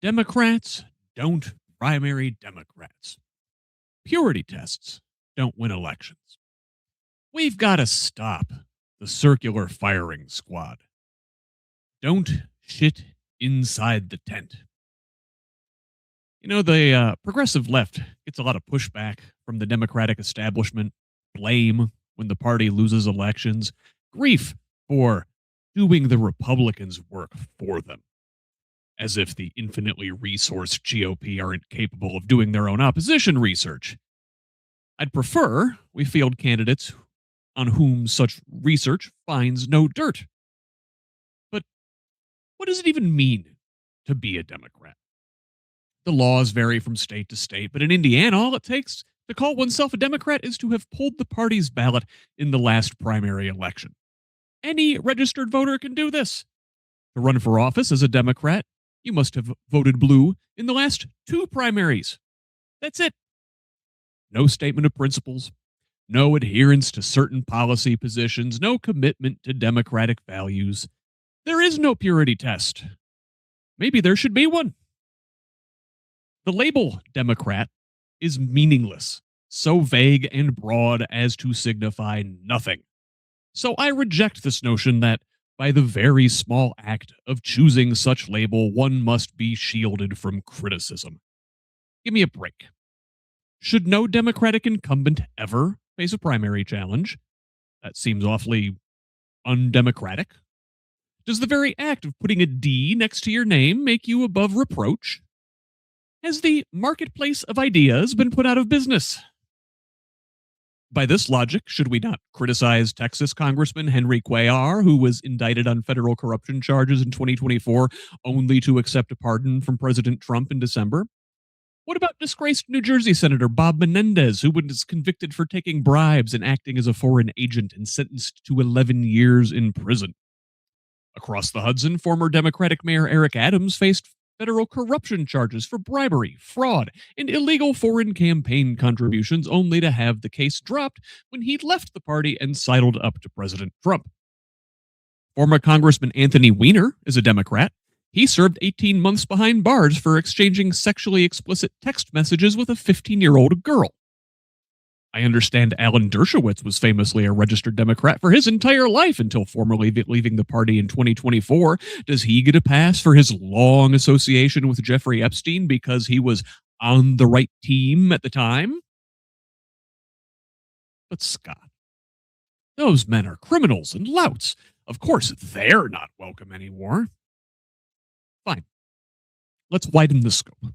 Democrats don't primary Democrats. Purity tests don't win elections. We've got to stop the circular firing squad. Don't shit inside the tent. You know, the progressive left gets a lot of pushback from the Democratic establishment, blame when the party loses elections, grief for doing the Republicans' work for them, as if the infinitely resourced GOP aren't capable of doing their own opposition research. I'd prefer we field candidates on whom such research finds no dirt. But what does it even mean to be a Democrat? The laws vary from state to state, but in Indiana, all it takes to call oneself a Democrat is to have pulled the party's ballot in the last primary election. Any registered voter can do this. To run for office as a Democrat, you must have voted blue in the last two primaries. That's it. No statement of principles, no adherence to certain policy positions, no commitment to democratic values. There is no purity test. Maybe there should be one. The label Democrat is meaningless, so vague and broad as to signify nothing. So I reject this notion that by the very small act of choosing such label, one must be shielded from criticism. Give me a break. Should no Democratic incumbent ever face a primary challenge? That seems awfully undemocratic. Does the very act of putting a D next to your name make you above reproach? Has the marketplace of ideas been put out of business? By this logic, should we not criticize Texas Congressman Henry Cuellar, who was indicted on federal corruption charges in 2024, only to accept a pardon from President Trump in December? What about disgraced New Jersey Senator Bob Menendez, who was convicted for taking bribes and acting as a foreign agent and sentenced to 11 years in prison? Across the Hudson, former Democratic Mayor Eric Adams faced federal corruption charges for bribery, fraud, and illegal foreign campaign contributions, only to have the case dropped when he left the party and sidled up to President Trump. Former Congressman Anthony Weiner is a Democrat. He served 18 months behind bars for exchanging sexually explicit text messages with a 15-year-old girl. I understand Alan Dershowitz was famously a registered Democrat for his entire life until formally leaving the party in 2024. Does he get a pass for his long association with Jeffrey Epstein because he was on the right team at the time? But Scott, those men are criminals and louts. Of course, they're not welcome anymore. Fine. Let's widen the scope.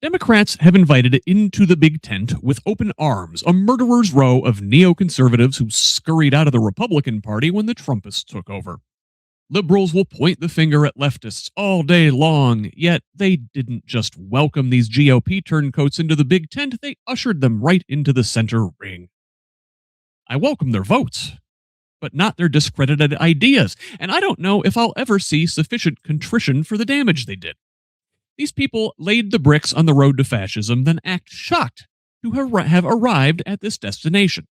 Democrats have invited into the big tent with open arms a murderer's row of neoconservatives who scurried out of the Republican Party when the Trumpists took over. Liberals will point the finger at leftists all day long, yet they didn't just welcome these GOP turncoats into the big tent, they ushered them right into the center ring. I welcome their votes, but not their discredited ideas, and I don't know if I'll ever see sufficient contrition for the damage they did. These people laid the bricks on the road to fascism, then act shocked to have arrived at this destination.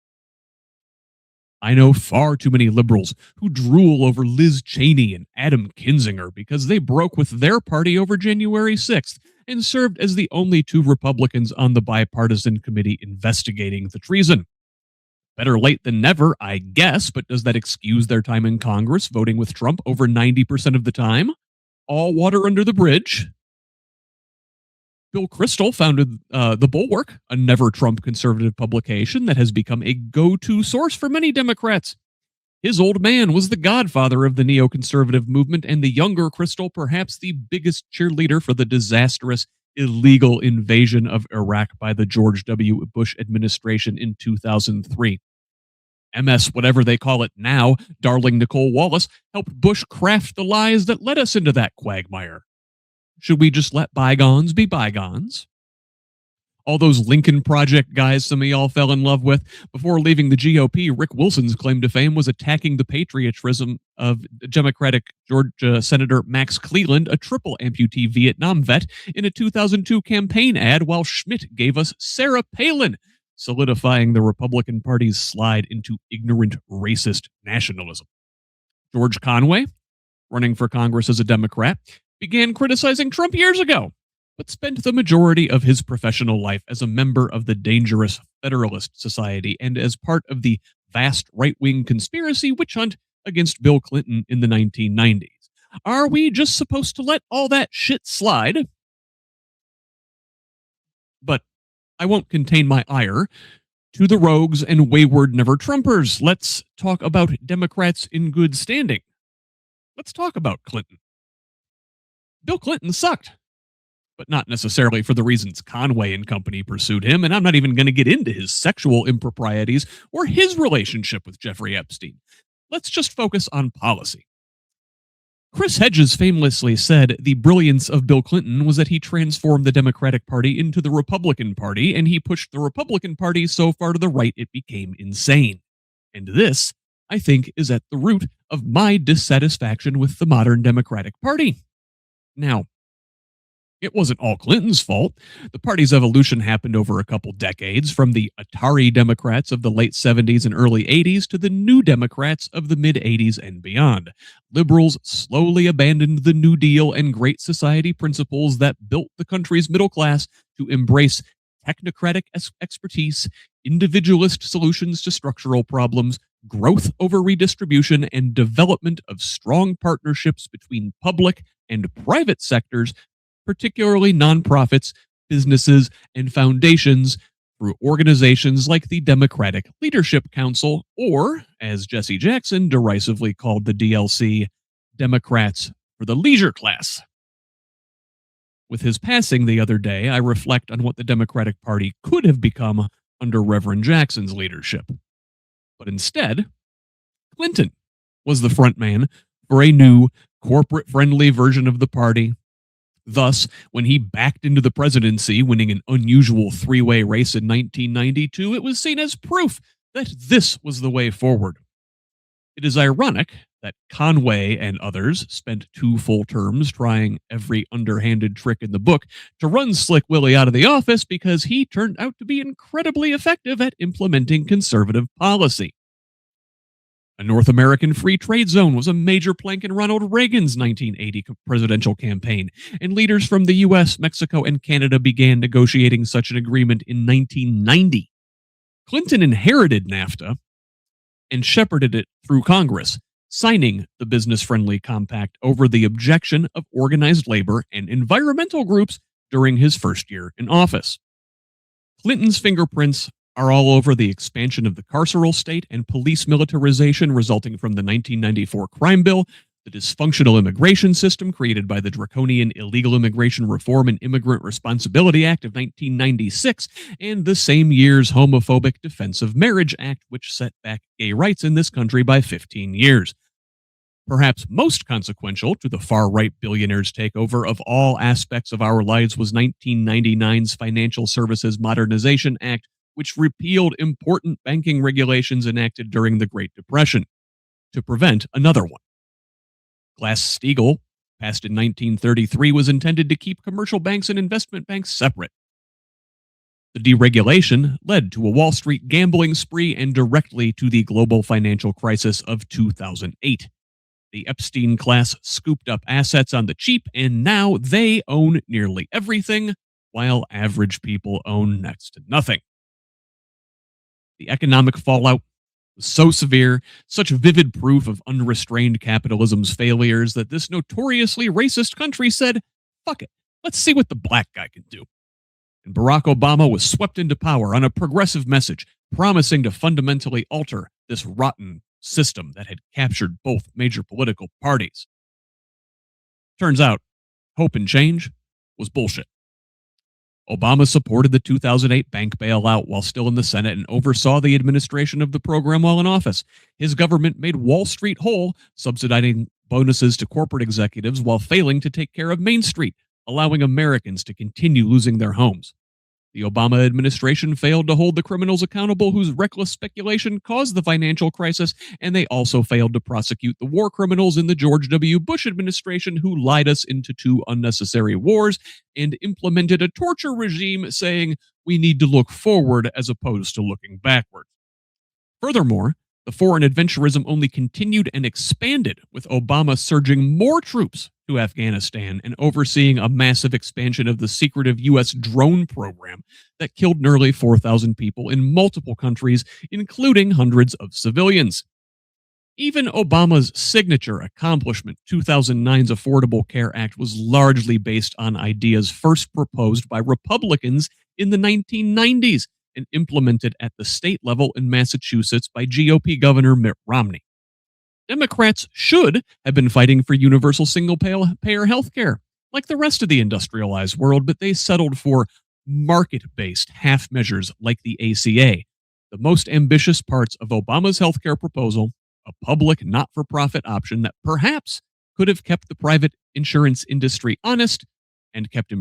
I know far too many liberals who drool over Liz Cheney and Adam Kinzinger because they broke with their party over January 6th and served as the only two Republicans on the bipartisan committee investigating the treason. Better late than never, I guess, but does that excuse their time in Congress voting with Trump over 90% of the time? All water under the bridge. Bill Kristol founded The Bulwark, a never-Trump conservative publication that has become a go-to source for many Democrats. His old man was the godfather of the neoconservative movement, and the younger Kristol perhaps the biggest cheerleader for the disastrous, illegal invasion of Iraq by the George W. Bush administration in 2003. MS, whatever they call it now, darling Nicole Wallace, helped Bush craft the lies that led us into that quagmire. Should we just let bygones be bygones? All those Lincoln Project guys some of y'all fell in love with before leaving the GOP, Rick Wilson's claim to fame was attacking the patriotism of Democratic Georgia Senator Max Cleland, a triple amputee Vietnam vet, in a 2002 campaign ad, while Schmidt gave us Sarah Palin, solidifying the Republican Party's slide into ignorant racist nationalism. George Conway, running for Congress as a Democrat, began criticizing Trump years ago, but spent the majority of his professional life as a member of the dangerous Federalist Society and as part of the vast right wing conspiracy witch hunt against Bill Clinton in the 1990s. Are we just supposed to let all that shit slide? But I won't contain my ire. To the rogues and wayward never Trumpers, let's talk about Democrats in good standing. Let's talk about Clinton. Bill Clinton sucked, but not necessarily for the reasons Conway and company pursued him, and I'm not even going to get into his sexual improprieties or his relationship with Jeffrey Epstein. Let's just focus on policy. Chris Hedges famously said the brilliance of Bill Clinton was that he transformed the Democratic Party into the Republican Party, and he pushed the Republican Party so far to the right it became insane. And this, I think, is at the root of my dissatisfaction with the modern Democratic Party. Now, it wasn't all Clinton's fault. The party's evolution happened over a couple decades, from the Atari Democrats of the late 70s and early 80s to the New Democrats of the mid 80s and beyond. Liberals slowly abandoned the New Deal and Great Society principles that built the country's middle class to embrace technocratic expertise, individualist solutions to structural problems, growth over redistribution, and development of strong partnerships between public and private sectors, particularly nonprofits, businesses, and foundations, through organizations like the Democratic Leadership Council, or, as Jesse Jackson derisively called the DLC, Democrats for the Leisure Class. With his passing the other day, I reflect on what the Democratic Party could have become under Reverend Jackson's leadership. But instead, Clinton was the front man for a new, corporate-friendly version of the party. Thus, when he backed into the presidency, winning an unusual three-way race in 1992, it was seen as proof that this was the way forward. It is ironic that Conway and others spent 2 full terms trying every underhanded trick in the book to run Slick Willie out of the office, because he turned out to be incredibly effective at implementing conservative policy. A North American free trade zone was a major plank in Ronald Reagan's 1980 presidential campaign, and leaders from the US, Mexico, and Canada began negotiating such an agreement in 1990. Clinton inherited NAFTA and shepherded it through Congress, signing the business-friendly compact over the objection of organized labor and environmental groups during his first year in office. Clinton's fingerprints are all over the expansion of the carceral state and police militarization resulting from the 1994 crime bill, the dysfunctional immigration system created by the draconian Illegal Immigration Reform and Immigrant Responsibility Act of 1996, and the same year's homophobic Defense of Marriage Act, which set back gay rights in this country by 15 years. Perhaps most consequential to the far-right billionaires' takeover of all aspects of our lives was 1999's Financial Services Modernization Act, which repealed important banking regulations enacted during the Great Depression to prevent another one. Glass-Steagall, passed in 1933, was intended to keep commercial banks and investment banks separate. The deregulation led to a Wall Street gambling spree and directly to the global financial crisis of 2008. The Epstein class scooped up assets on the cheap, and now they own nearly everything, while average people own next to nothing. The economic fallout was so severe, such vivid proof of unrestrained capitalism's failures, that this notoriously racist country said, fuck it, let's see what the black guy can do. And Barack Obama was swept into power on a progressive message, promising to fundamentally alter this rotten system that had captured both major political parties. Turns out, hope and change was bullshit. Obama supported the 2008 bank bailout while still in the Senate and oversaw the administration of the program while in office. His government made Wall Street whole, subsidizing bonuses to corporate executives while failing to take care of Main Street, allowing Americans to continue losing their homes. The Obama administration failed to hold the criminals accountable whose reckless speculation caused the financial crisis, and they also failed to prosecute the war criminals in the George W. Bush administration who lied us into 2 unnecessary wars and implemented a torture regime saying we need to look forward as opposed to looking backward. Furthermore, the foreign adventurism only continued and expanded, with Obama surging more troops to Afghanistan and overseeing a massive expansion of the secretive U.S. drone program that killed nearly 4,000 people in multiple countries, including hundreds of civilians. Even Obama's signature accomplishment, 2009's Affordable Care Act, was largely based on ideas first proposed by Republicans in the 1990s and implemented at the state level in Massachusetts by GOP Governor Mitt Romney. Democrats should have been fighting for universal single-payer health care, like the rest of the industrialized world, but they settled for market-based half measures like the ACA. The most ambitious parts of Obama's healthcare proposal, a public not-for-profit option that perhaps could have kept the private insurance industry honest and kept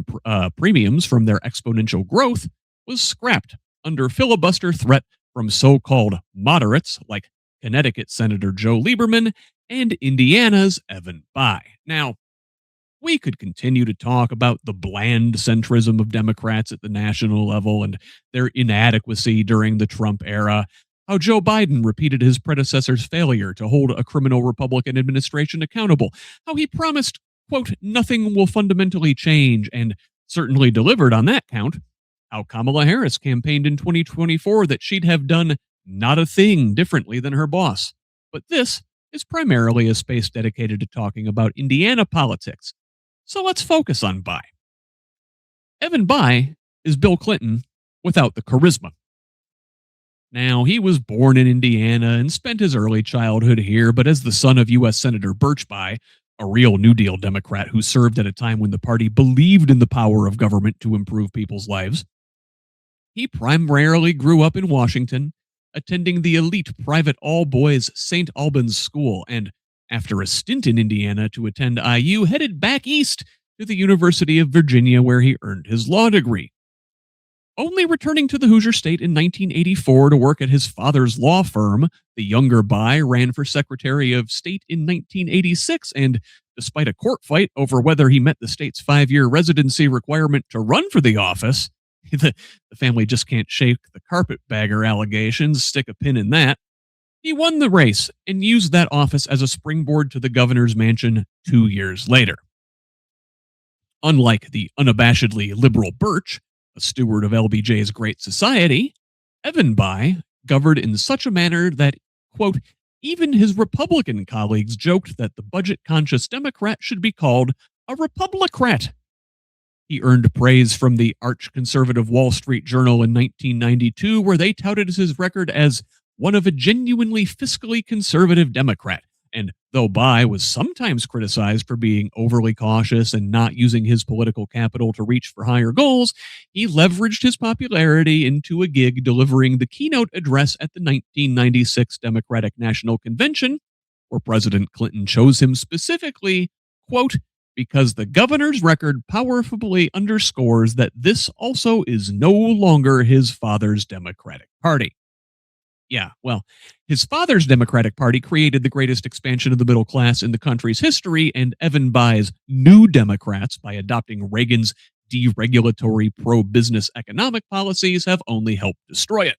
premiums from their exponential growth, was scrapped under filibuster threat from so-called moderates like Connecticut Senator Joe Lieberman and Indiana's Evan Bayh. Now, we could continue to talk about the bland centrism of Democrats at the national level and their inadequacy during the Trump era, how Joe Biden repeated his predecessor's failure to hold a criminal Republican administration accountable, how he promised, quote, nothing will fundamentally change, and certainly delivered on that count, how Kamala Harris campaigned in 2024 that she'd have done not a thing differently than her boss. But this is primarily a space dedicated to talking about Indiana politics. So let's focus on Bayh. Evan Bayh is Bill Clinton without the charisma. Now, he was born in Indiana and spent his early childhood here, but as the son of U.S. Senator Birch Bayh, a real New Deal Democrat who served at a time when the party believed in the power of government to improve people's lives, he primarily grew up in Washington, attending the elite private all-boys St. Albans School, and after a stint in Indiana to attend IU, headed back east to the University of Virginia, where he earned his law degree. Only returning to the Hoosier state in 1984 to work at his father's law firm, the younger Bayh ran for Secretary of State in 1986, and despite a court fight over whether he met the state's 5-year residency requirement to run for the office, the family just can't shake the carpetbagger allegations, stick a pin in that. He won the race and used that office as a springboard to the governor's mansion 2 years later. Unlike the unabashedly liberal Birch, a steward of LBJ's Great Society, Evan Bayh governed in such a manner that, quote, even his Republican colleagues joked that the budget-conscious Democrat should be called a Republicrat. He earned praise from the arch-conservative Wall Street Journal in 1992, where they touted his record as one of a genuinely fiscally conservative Democrat. And though Bayh was sometimes criticized for being overly cautious and not using his political capital to reach for higher goals, he leveraged his popularity into a gig delivering the keynote address at the 1996 Democratic National Convention, where President Clinton chose him specifically, quote, because the governor's record powerfully underscores that this also is no longer his father's Democratic Party. Yeah, well, his father's Democratic Party created the greatest expansion of the middle class in the country's history, and Evan Bayh's New Democrats, by adopting Reagan's deregulatory pro-business economic policies, have only helped destroy it.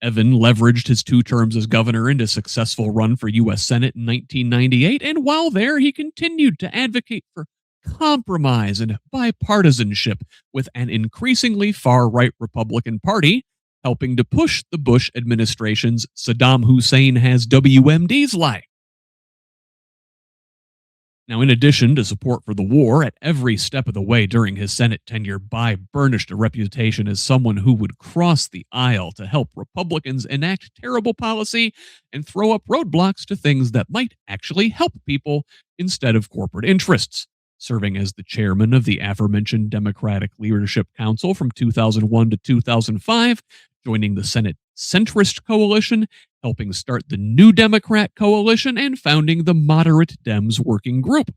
Evan leveraged his 2 terms as governor into a successful run for U.S. Senate in 1998, and while there, he continued to advocate for compromise and bipartisanship with an increasingly far-right Republican Party, helping to push the Bush administration's Saddam Hussein has WMDs lie. Now, in addition to support for the war at every step of the way during his Senate tenure, Bayh burnished a reputation as someone who would cross the aisle to help Republicans enact terrible policy and throw up roadblocks to things that might actually help people instead of corporate interests. Serving as the chairman of the aforementioned Democratic Leadership Council from 2001 to 2005, joining the Senate Centrist Coalition, helping start the New Democrat Coalition, and founding the Moderate Dems Working Group.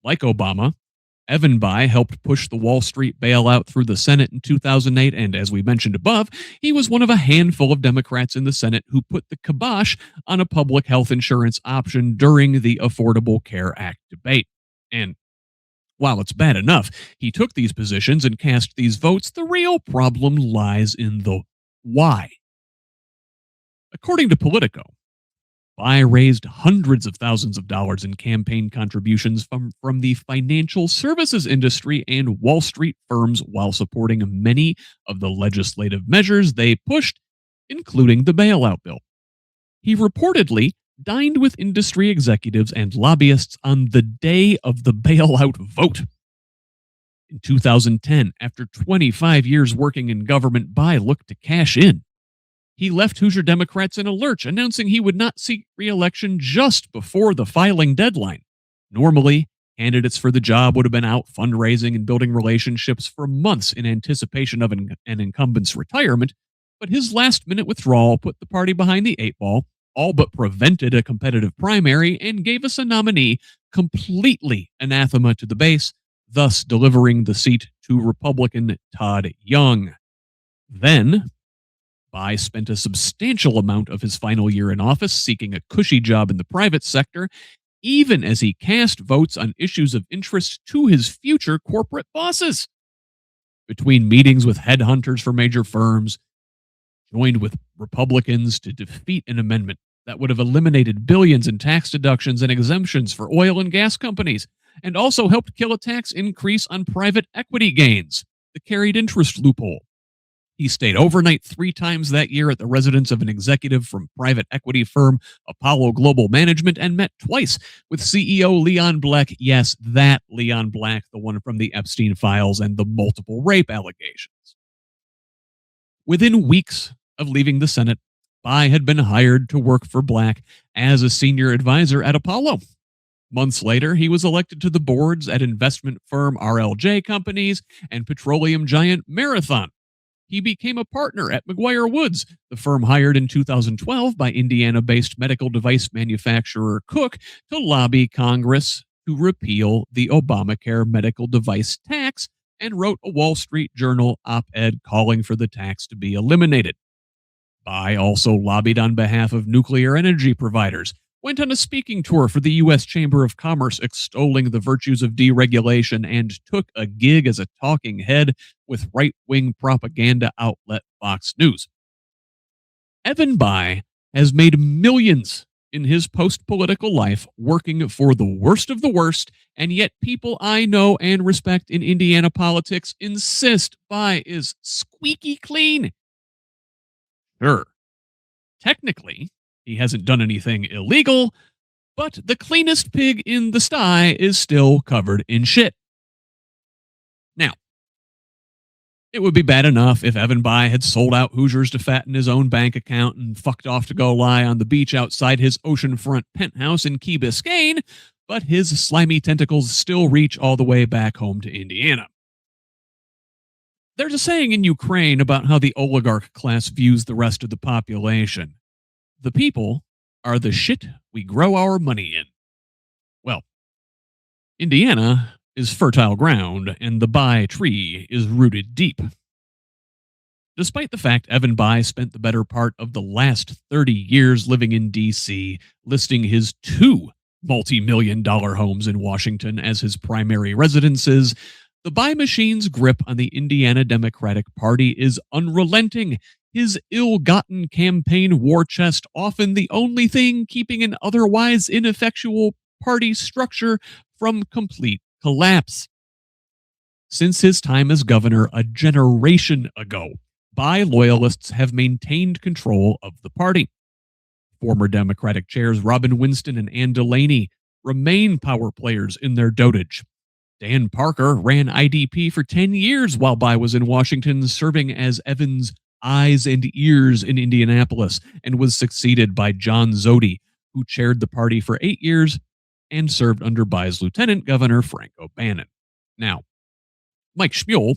Like Obama, Evan Bayh helped push the Wall Street bailout through the Senate in 2008, and as we mentioned above, he was one of a handful of Democrats in the Senate who put the kibosh on a public health insurance option during the Affordable Care Act debate. And while it's bad enough he took these positions and cast these votes, the real problem lies in the why. According to Politico, Bai raised hundreds of thousands of dollars in campaign contributions from the financial services industry and Wall Street firms while supporting many of the legislative measures they pushed, including the bailout bill. He reportedly dined with industry executives and lobbyists on the day of the bailout vote. In 2010, after 25 years working in government, Bai looked to cash in. He left Hoosier Democrats in a lurch, announcing he would not seek re-election just before the filing deadline. Normally, candidates for the job would have been out fundraising and building relationships for months in anticipation of an incumbent's retirement, but his last-minute withdrawal put the party behind the eight ball, all but prevented a competitive primary, and gave us a nominee completely anathema to the base, thus delivering the seat to Republican Todd Young. Then, Bai spent a substantial amount of his final year in office seeking a cushy job in the private sector, even as he cast votes on issues of interest to his future corporate bosses. Between meetings with headhunters for major firms, joined with Republicans to defeat an amendment that would have eliminated billions in tax deductions and exemptions for oil and gas companies, and also helped kill a tax increase on private equity gains, the carried interest loophole. He stayed overnight 3 times that year at the residence of an executive from private equity firm Apollo Global Management and met twice with CEO Leon Black. Yes, that Leon Black, the one from the Epstein files and the multiple rape allegations. Within weeks of leaving the Senate, Bai had been hired to work for Black as a senior advisor at Apollo. Months later, he was elected to the boards at investment firm RLJ Companies and petroleum giant Marathon. He became a partner at McGuire Woods, the firm hired in 2012 by Indiana-based medical device manufacturer Cook to lobby Congress to repeal the Obamacare medical device tax, and wrote a Wall Street Journal op-ed calling for the tax to be eliminated. Bai also lobbied on behalf of nuclear energy providers, went on a speaking tour for the U.S. Chamber of Commerce extolling the virtues of deregulation, and took a gig as a talking head with right-wing propaganda outlet Fox News. Evan Bai has made millions in his post-political life working for the worst of the worst, and yet people I know and respect in Indiana politics insist Bai is squeaky clean. Sure, technically, he hasn't done anything illegal, but the cleanest pig in the sty is still covered in shit. Now, it would be bad enough if Evan Bai had sold out Hoosiers to fatten his own bank account and fucked off to go lie on the beach outside his oceanfront penthouse in Key Biscayne, but his slimy tentacles still reach all the way back home to Indiana. There's a saying in Ukraine about how the oligarch class views the rest of the population. The people are the shit we grow our money in. Well, Indiana is fertile ground, and the Bai tree is rooted deep. Despite the fact Evan Bai spent the better part of the last 30 years living in D.C., listing his 2 multi-million-dollar homes in Washington as his primary residences, the Bai machine's grip on the Indiana Democratic Party is unrelenting. His ill-gotten campaign war chest often the only thing keeping an otherwise ineffectual party structure from complete collapse. Since his time as governor a generation ago, Bai loyalists have maintained control of the party. Former Democratic chairs Robin Winston and Ann Delaney remain power players in their dotage. Dan Parker ran IDP for 10 years while Bai was in Washington, serving as Evans' eyes and ears in Indianapolis, and was succeeded by John Zodi, who chaired the party for 8 years and served under Bai's lieutenant governor, Frank O'Bannon. Now, Mike Schmuel,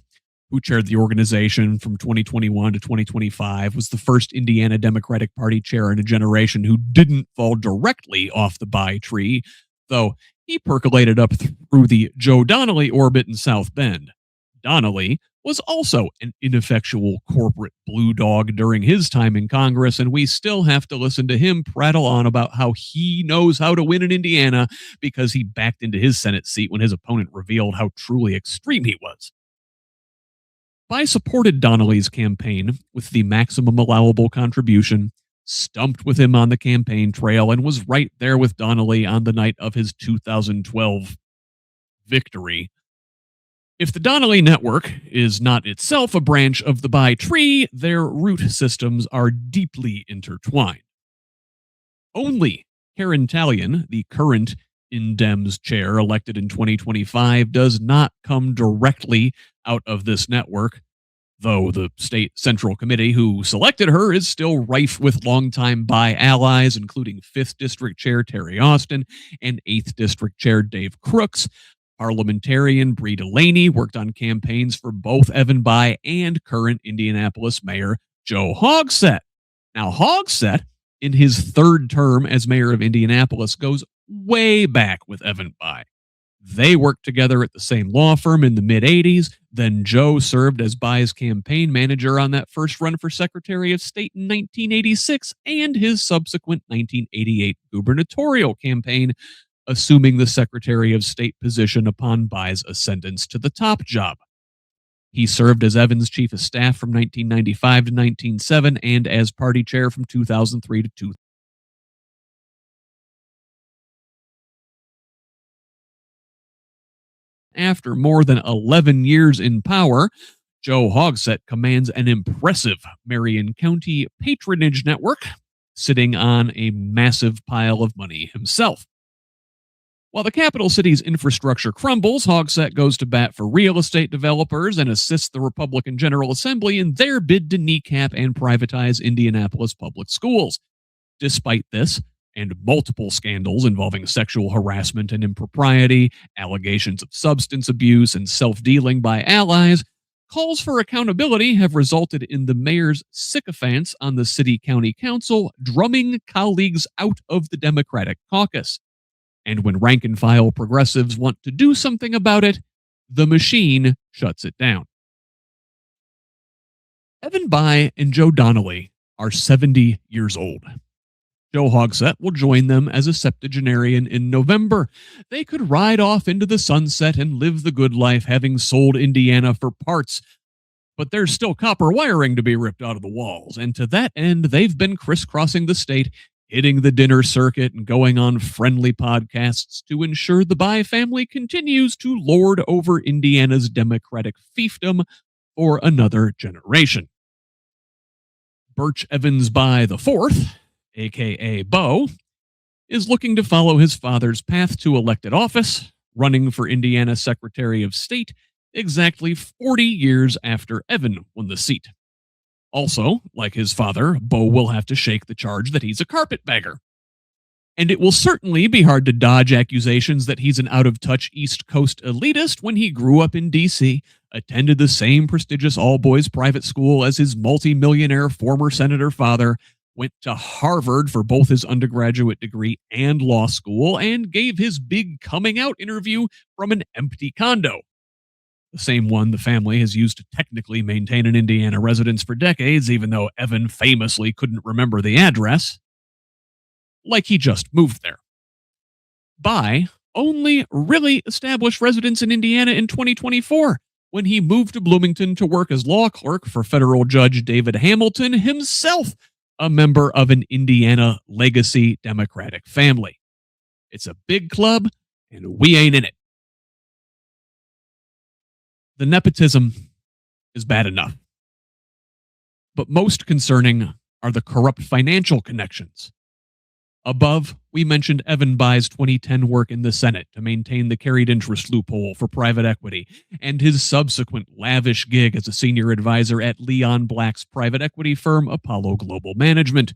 who chaired the organization from 2021 to 2025, was the first Indiana Democratic Party chair in a generation who didn't fall directly off the Bai tree, though he percolated up through the Joe Donnelly orbit in South Bend. Donnelly was also an ineffectual corporate blue dog during his time in Congress, and we still have to listen to him prattle on about how he knows how to win in Indiana because he backed into his Senate seat when his opponent revealed how truly extreme he was. Bai supported Donnelly's campaign with the maximum allowable contribution, stumped with him on the campaign trail, and was right there with Donnelly on the night of his 2012 victory. If the Donnelly network is not itself a branch of the Bai tree, their root systems are deeply intertwined. Only Karen Talion, the current Indems chair elected in 2025, does not come directly out of this network, though the state central committee who selected her is still rife with longtime Bai allies, including 5th District Chair Terry Austin and 8th District Chair Dave Crooks. Parliamentarian Bree Delaney worked on campaigns for both Evan Bai and current Indianapolis Mayor Joe Hogsett. Now, Hogsett, in his 3rd term as mayor of Indianapolis, goes way back with Evan Bai. They worked together at the same law firm in the mid-'80s. Then Joe served as Bai's campaign manager on that first run for Secretary of State in 1986 and his subsequent 1988 gubernatorial campaign, assuming the Secretary of State position upon Bai's ascendance to the top job. He served as Evans' chief of staff from 1995 to 1907 and as party chair from 2003 to 2000. After more than 11 years in power, Joe Hogsett commands an impressive Marion County patronage network, sitting on a massive pile of money himself. While the capital city's infrastructure crumbles, Hogsett goes to bat for real estate developers and assists the Republican General Assembly in their bid to kneecap and privatize Indianapolis public schools. Despite this, and multiple scandals involving sexual harassment and impropriety, allegations of substance abuse, and self-dealing by allies, calls for accountability have resulted in the mayor's sycophants on the city-county council drumming colleagues out of the Democratic caucus. And when rank-and-file progressives want to do something about it, the machine shuts it down. Evan Bai and Joe Donnelly are 70 years old. Joe Hogsett will join them as a septuagenarian in November. They could ride off into the sunset and live the good life, having sold Indiana for parts. But there's still copper wiring to be ripped out of the walls, and to that end, they've been crisscrossing the state, hitting the dinner circuit and going on friendly podcasts to ensure the Bai family continues to lord over Indiana's Democratic fiefdom for another generation. Birch Evans Bai IV, a.k.a. Bo, is looking to follow his father's path to elected office, running for Indiana Secretary of State exactly 40 years after Evan won the seat. Also, like his father, Bo will have to shake the charge that he's a carpetbagger. And it will certainly be hard to dodge accusations that he's an out-of-touch East Coast elitist when he grew up in D.C., attended the same prestigious all-boys private school as his multi-millionaire former senator father, went to Harvard for both his undergraduate degree and law school, and gave his big coming-out interview from an empty condo. The same one the family has used to technically maintain an Indiana residence for decades, even though Evan famously couldn't remember the address. Like he just moved there. Bai only really established residence in Indiana in 2024, when he moved to Bloomington to work as law clerk for federal judge David Hamilton, himself a member of an Indiana legacy Democratic family. It's a big club, and we ain't in it. The nepotism is bad enough. But most concerning are the corrupt financial connections. Above, we mentioned Evan Bai's 2010 work in the Senate to maintain the carried interest loophole for private equity, and his subsequent lavish gig as a senior advisor at Leon Black's private equity firm Apollo Global Management.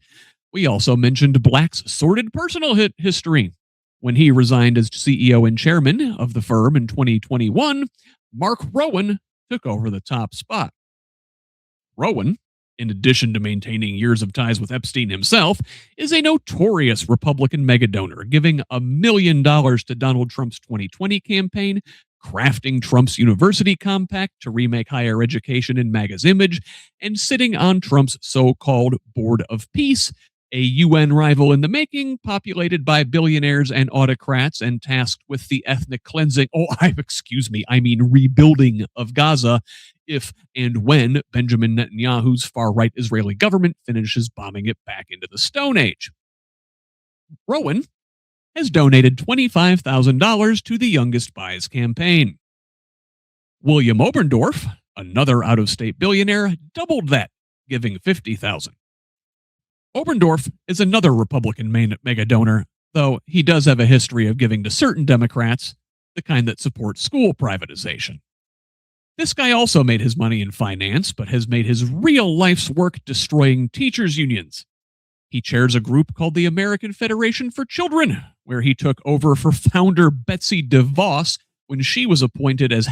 We also mentioned Black's sordid personal history. When he resigned as CEO and chairman of the firm in 2021, Mark Rowan took over the top spot. Rowan, in addition to maintaining years of ties with Epstein himself, is a notorious Republican megadonor, giving $1 million to Donald Trump's 2020 campaign, crafting Trump's university compact to remake higher education in MAGA's image, and sitting on Trump's so-called Board of Peace, a UN rival in the making, populated by billionaires and autocrats and tasked with the ethnic cleansing, rebuilding of Gaza if and when Benjamin Netanyahu's far right Israeli government finishes bombing it back into the Stone Age. Rowan has donated $25,000 to the Youngest Buys campaign. William Oberndorf, another out-of-state billionaire, doubled that, giving $50,000. Oberndorf is another Republican mega donor, though he does have a history of giving to certain Democrats, the kind that support school privatization. This guy also made his money in finance, but has made his real life's work destroying teachers' unions. He chairs a group called the American Federation for Children, where he took over for founder Betsy DeVos when she was appointed as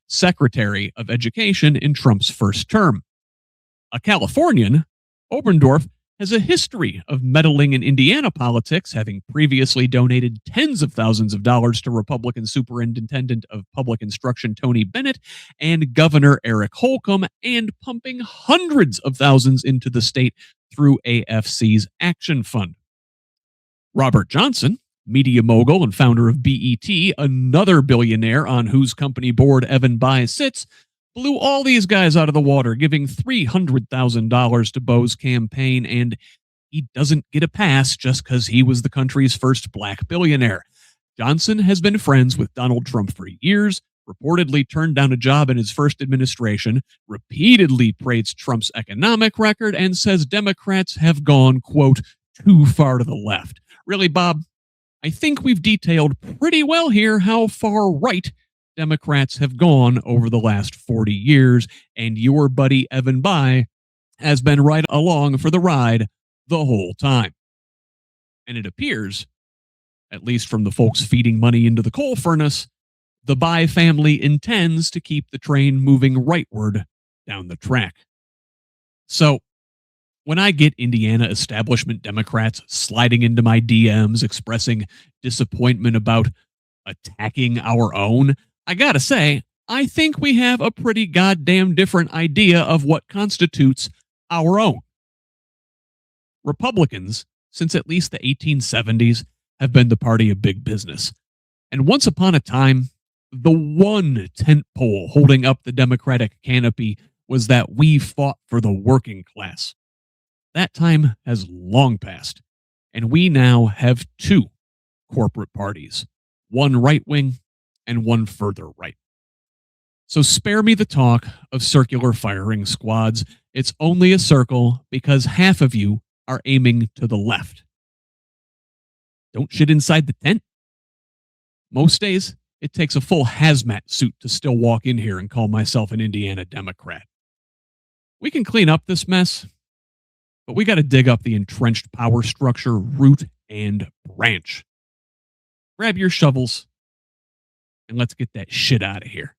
Secretary of Education in Trump's first term. A Californian, Oberndorf has a history of meddling in Indiana politics, having previously donated tens of thousands of dollars to Republican Superintendent of Public Instruction Tony Bennett and Governor Eric Holcomb, and pumping hundreds of thousands into the state through AFC's Action Fund. Robert Johnson, media mogul and founder of BET, another billionaire on whose company board Evan Bayh sits, blew all these guys out of the water, giving $300,000 to Bo's campaign, and he doesn't get a pass just because he was the country's first black billionaire. Johnson has been friends with Donald Trump for years, reportedly turned down a job in his first administration, repeatedly praised Trump's economic record, and says Democrats have gone, quote, too far to the left. Really, Bob? I think we've detailed pretty well here how far right Democrats have gone over the last 40 years, and your buddy Evan Bayh has been right along for the ride the whole time. And it appears, at least from the folks feeding money into the coal furnace, the Bayh family intends to keep the train moving rightward down the track. So, when I get Indiana establishment Democrats sliding into my DMs expressing disappointment about attacking our own, I gotta say, I think we have a pretty goddamn different idea of what constitutes our own. Republicans, since at least the 1870s, have been the party of big business. And once upon a time, the one tentpole holding up the Democratic canopy was that we fought for the working class. That time has long passed, and we now have two corporate parties, one right-wing and one further right. So spare me the talk of circular firing squads. It's only a circle because half of you are aiming to the left. Don't shit inside the tent. Most days, it takes a full hazmat suit to still walk in here and call myself an Indiana Democrat. We can clean up this mess, but we got to dig up the entrenched power structure root and branch. Grab your shovels and let's get that shit out of here.